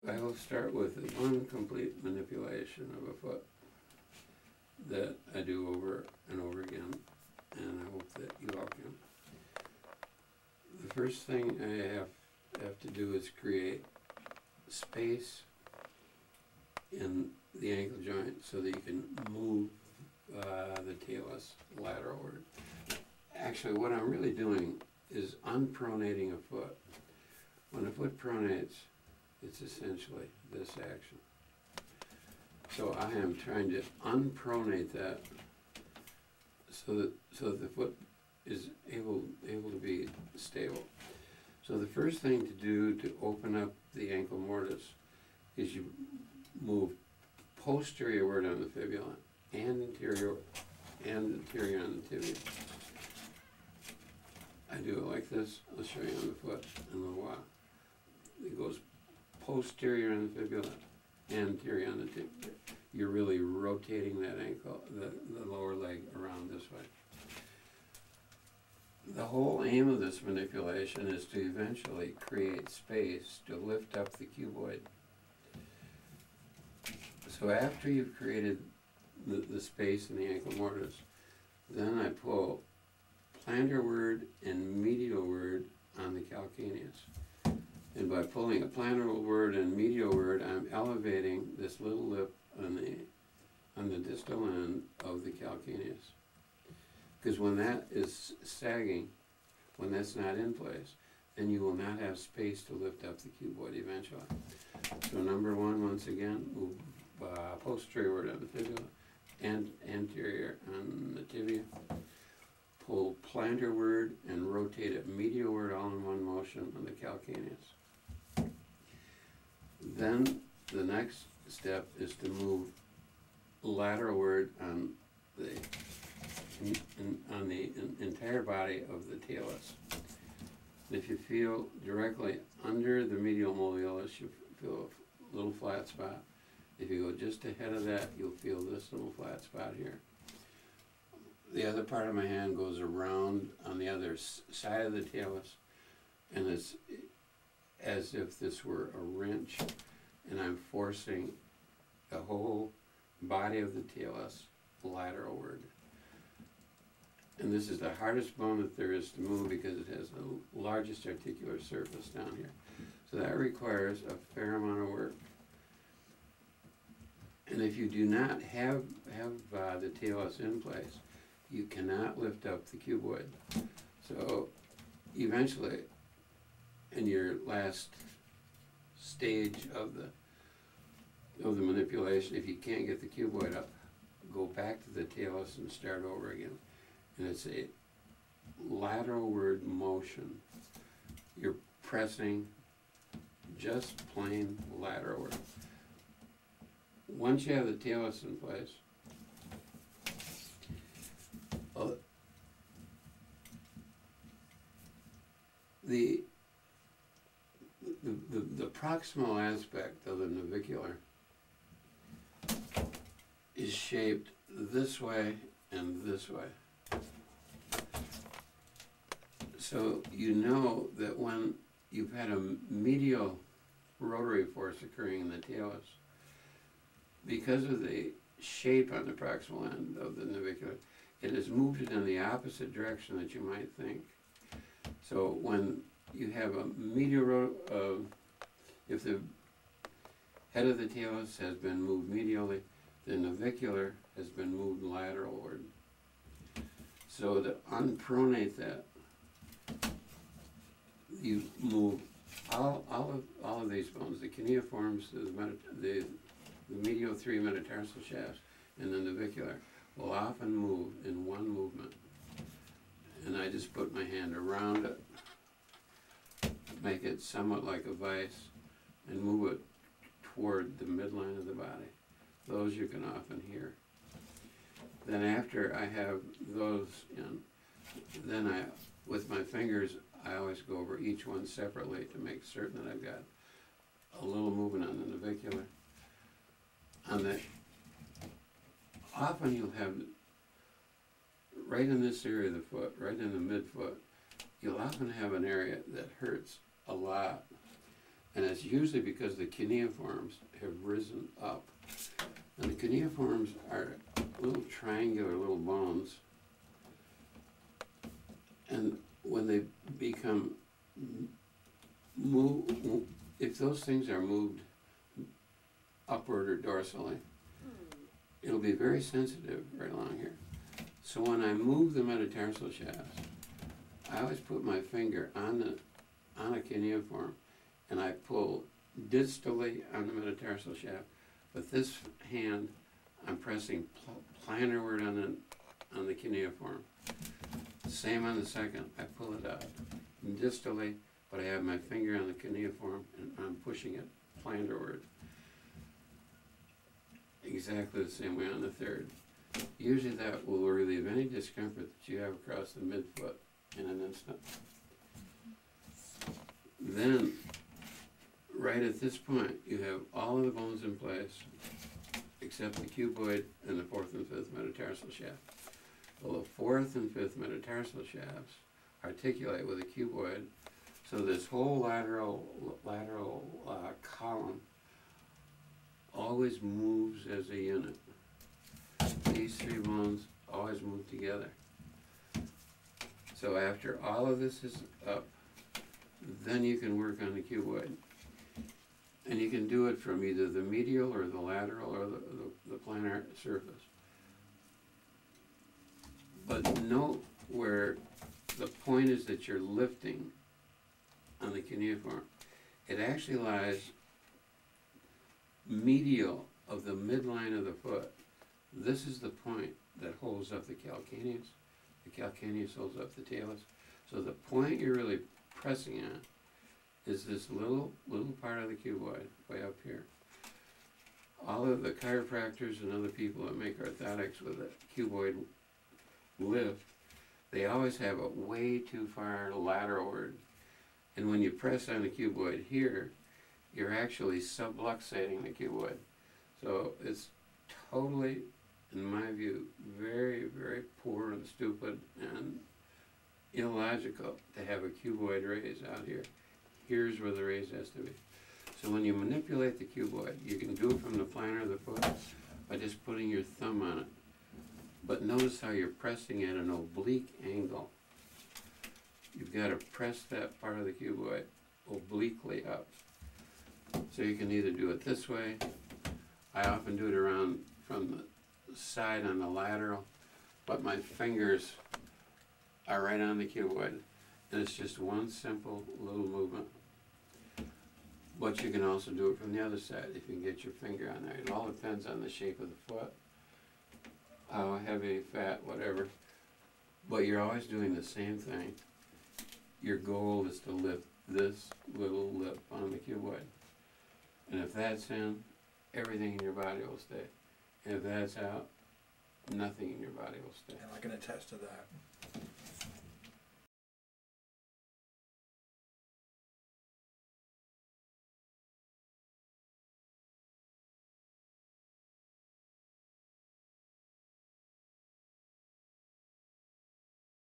I will start with one complete manipulation of a foot that I do over and over again, and I hope that you all can. The first thing I have to do is create space in the ankle joint so that you can move the talus lateralward. Actually, what I'm really doing is unpronating a foot. When a foot pronates, it's essentially this action. So I am trying to unpronate that so that the foot is able to be stable. So the first thing to do to open up the ankle mortise is you move posteriorward on the fibula and anterior on the tibia. I do it like this. I'll show you on the foot in a little while. It goes posterior on the fibula, anterior on the tibia. You're really rotating that ankle, the lower leg around this way. The whole aim of this manipulation is to eventually create space to lift up the cuboid. So after you've created the space in the ankle mortise, then I pull plantarward and medialward on the calcaneus. And by pulling a plantarward and medialward, I'm elevating this little lip on the distal end of the calcaneus. Because when that is sagging, when that's not in place, then you will not have space to lift up the cuboid eventually. So number one, once again, move posteriorward on the fibula and anterior on the tibia. Pull plantarward and rotate it medialward all in one motion on the calcaneus. Then the next step is to move lateralward on the entire body of the talus. If you feel directly under the medial malleolus, you feel a little flat spot. If you go just ahead of that, you'll feel this little flat spot here. The other part of my hand goes around on the other side of the talus, and it's as if this were a wrench, and I'm forcing the whole body of the talus lateralward. And this is the hardest bone that there is to move because it has the largest articular surface down here. So that requires a fair amount of work. And if you do not have the talus in place, you cannot lift up the cuboid. So eventually, in your last stage of the manipulation, if you can't get the cuboid up, go back to the talus and start over again. And it's a lateralward motion. You're pressing just plain lateralward. Once you have the talus in place, the proximal aspect of the navicular is shaped this way and this way. So you know that when you've had a medial rotary force occurring in the talus, because of the shape on the proximal end of the navicular, it has moved it in the opposite direction that you might think. So when you have a medial, if the head of the talus has been moved medially, the navicular has been moved lateralward. So to unpronate that, you move all of these bones, the cuneiforms, the medial three metatarsal shafts, and the navicular will often move in one movement. And I just put my hand around it, make it somewhat like a vise, and move it toward the midline of the body. Those you can often hear. Then after I have those in, then with my fingers, I always go over each one separately to make certain that I've got a little movement on the navicular. Often you'll have, right in this area of the foot, right in the midfoot, you'll often have an area that hurts a lot. And it's usually because the cuneiforms have risen up. And the cuneiforms are little triangular little bones. And when they become if those things are moved upward or dorsally, it'll be very sensitive right along here. So when I move the metatarsal shafts, I always put my finger on a cuneiform and I pull distally on the metatarsal shaft. With this hand, I'm pressing planarward on the cuneiform. Same on the second, I pull it out distally, but I have my finger on the cuneiform and I'm pushing it planarward. Exactly the same way on the third. Usually that will relieve any discomfort that you have across the midfoot in an instant. Then, right at this point, you have all of the bones in place, except the cuboid and the fourth and fifth metatarsal shaft. Well, the fourth and fifth metatarsal shafts articulate with the cuboid, so this whole lateral column always moves as a unit. These three bones always move together. So after all of this is up, then you can work on the cuboid. And you can do it from either the medial or the lateral or the planar surface. But note where the point is that you're lifting on the cuneiform. It actually lies medial of the midline of the foot. This is the point that holds up the calcaneus. The calcaneus holds up the talus. So the point you're really pressing on is this little part of the cuboid way up here. All of the chiropractors and other people that make orthotics with a cuboid lift, they always have it way too far lateralward. And when you press on the cuboid here, you're actually subluxating the cuboid. So it's totally, in my view, very, very poor and stupid and illogical to have a cuboid raise out here. Here's where the raise has to be. So when you manipulate the cuboid, you can do it from the planar of the foot by just putting your thumb on it. But notice how you're pressing at an oblique angle. You've got to press that part of the cuboid obliquely up. So you can either do it this way. I often do it around from the side on the lateral, but my fingers are right on the cuboid. And it's just one simple little movement. But you can also do it from the other side if you can get your finger on there. It all depends on the shape of the foot, how heavy, fat, whatever. But you're always doing the same thing. Your goal is to lift this little lip on the cuboid. And if that's in, everything in your body will stay. And if that's out, nothing in your body will stay. And I can attest to that.